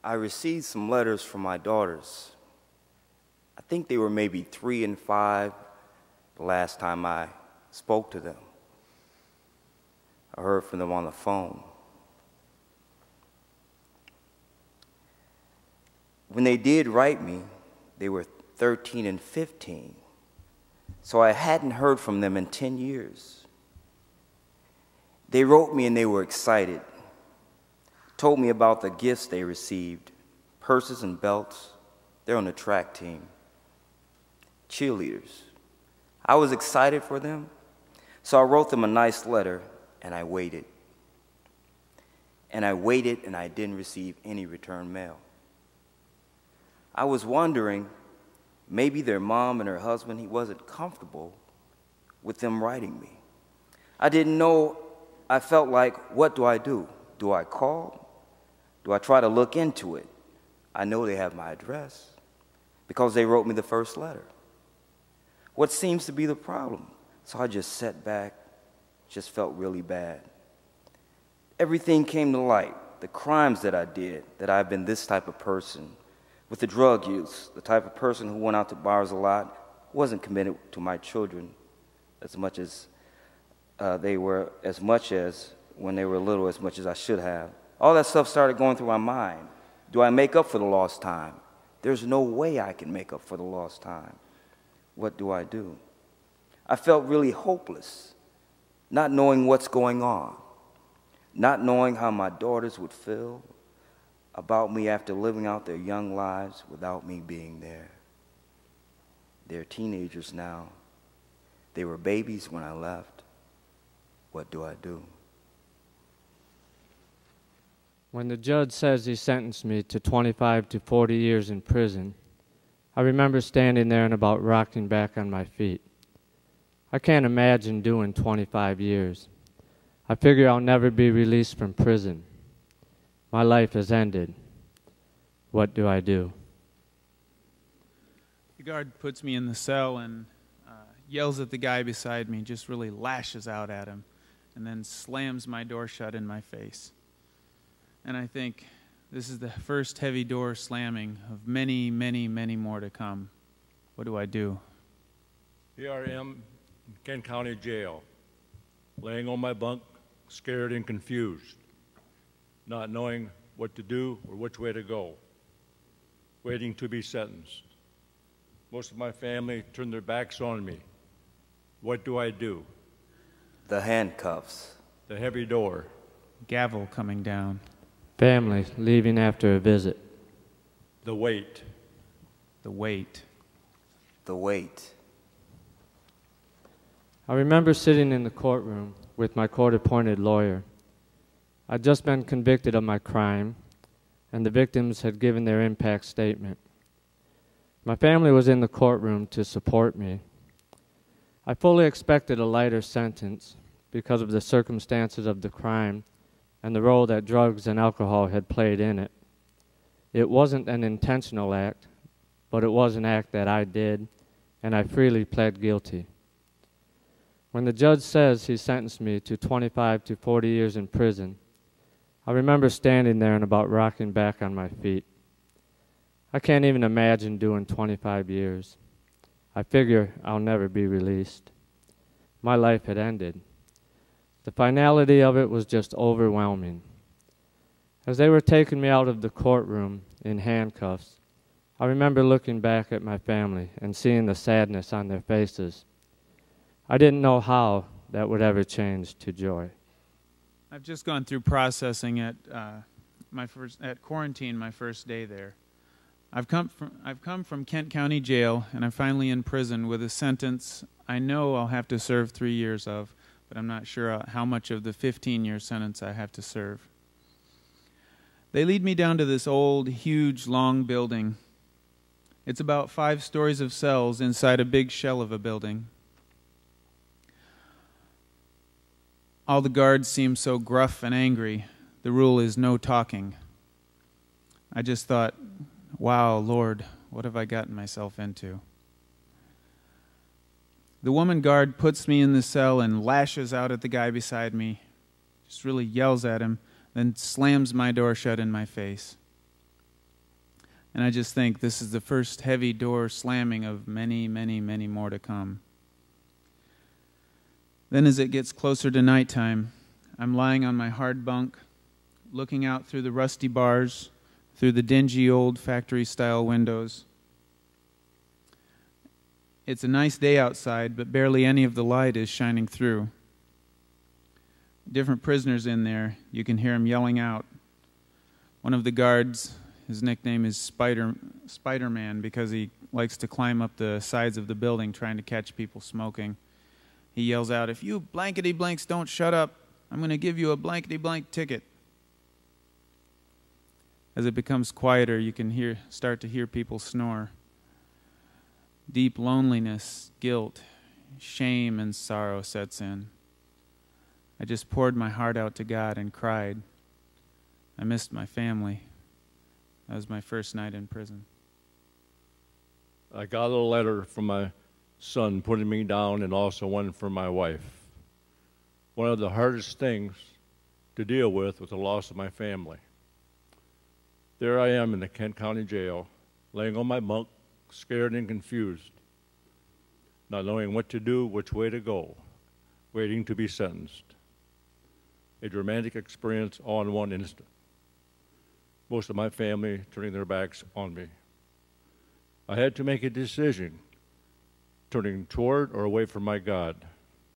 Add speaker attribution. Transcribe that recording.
Speaker 1: I received some letters from my daughters. I think they were maybe 3 and 5 the last time I spoke to them. I heard from them on the phone. When they did write me, they were 13 and 15, so I hadn't heard from them in 10 years. They wrote me and they were excited, told me about the gifts they received, purses and belts. They're on the track team, cheerleaders. I was excited for them, so I wrote them a nice letter, and I waited. And I waited, and I didn't receive any return mail. I was wondering, maybe their mom and her husband, he wasn't comfortable with them writing me. I didn't know. I felt like, what do I do? Do I call? Do I try to look into it? I know they have my address because they wrote me the first letter. What seems to be the problem? So I just sat back, just felt really bad. Everything came to light, the crimes that I did, that I've been this type of person. With the drug use, the type of person who went out to bars a lot, wasn't committed to my children as much as when they were little, as much as I should have. All that stuff started going through my mind. Do I make up for the lost time? There's no way I can make up for the lost time. What do I do? I felt really hopeless, not knowing what's going on, not knowing how my daughters would feel about me after living out their young lives without me being there. They're teenagers now. They were babies when I left. What do I do?
Speaker 2: When the judge says he sentenced me to 25 to 40 years in prison, I remember standing there and about rocking back on my feet. I can't imagine doing 25 years. I figure I'll never be released from prison. My life has ended. What do I do?
Speaker 3: The guard puts me in the cell and yells at the guy beside me, just really lashes out at him, and then slams my door shut in my face. And I think this is the first heavy door slamming of many, many, many more to come. What do I do?
Speaker 4: Here I am in Kent County Jail, laying on my bunk, scared and confused, not knowing what to do or which way to go, waiting to be sentenced. Most of my family turned their backs on me. What do I do?
Speaker 1: The handcuffs.
Speaker 4: The heavy door.
Speaker 3: Gavel coming down.
Speaker 2: Family leaving after a visit.
Speaker 4: The wait.
Speaker 3: The wait.
Speaker 1: The wait.
Speaker 2: I remember sitting in the courtroom with my court-appointed lawyer. I'd just been convicted of my crime, and the victims had given their impact statement. My family was in the courtroom to support me. I fully expected a lighter sentence because of the circumstances of the crime and the role that drugs and alcohol had played in it. It wasn't an intentional act, but it was an act that I did, and I freely pled guilty. When the judge says he sentenced me to 25 to 40 years in prison, I remember standing there and about rocking back on my feet. I can't even imagine doing 25 years. I figure I'll never be released. My life had ended. The finality of it was just overwhelming. As they were taking me out of the courtroom in handcuffs, I remember looking back at my family and seeing the sadness on their faces. I didn't know how that would ever change to joy.
Speaker 3: I've just gone through processing at quarantine, my first day there. I've come from Kent County Jail, and I'm finally in prison with a sentence I know I'll have to serve 3 years of, but I'm not sure how much of the 15-year sentence I have to serve. They lead me down to this old, huge, long building. It's about 5 stories of cells inside a big shell of a building. All the guards seem so gruff and angry. The rule is no talking. I just thought, wow, Lord, what have I gotten myself into? The woman guard puts me in the cell and lashes out at the guy beside me, just really yells at him, then slams my door shut in my face. And I just think this is the first heavy door slamming of many, many, many more to come. Then as it gets closer to nighttime, I'm lying on my hard bunk, looking out through the rusty bars, through the dingy old factory-style windows. It's a nice day outside, but barely any of the light is shining through. Different prisoners in there, you can hear them yelling out. One of the guards, his nickname is Spider-Man because he likes to climb up the sides of the building trying to catch people smoking. He yells out, "If you blankety-blanks don't shut up, I'm going to give you a blankety-blank ticket." As it becomes quieter, you can start to hear people snore. Deep loneliness, guilt, shame, and sorrow sets in. I just poured my heart out to God and cried. I missed my family. That was my first night in prison.
Speaker 4: I got a letter from my son putting me down, and also one from my wife. One of the hardest things to deal with was the loss of my family. There I am in the Kent County Jail, laying on my bunk, scared and confused, not knowing what to do, which way to go, waiting to be sentenced. A dramatic experience all in one instant. Most of my family turning their backs on me. I had to make a decision, turning toward or away from my God.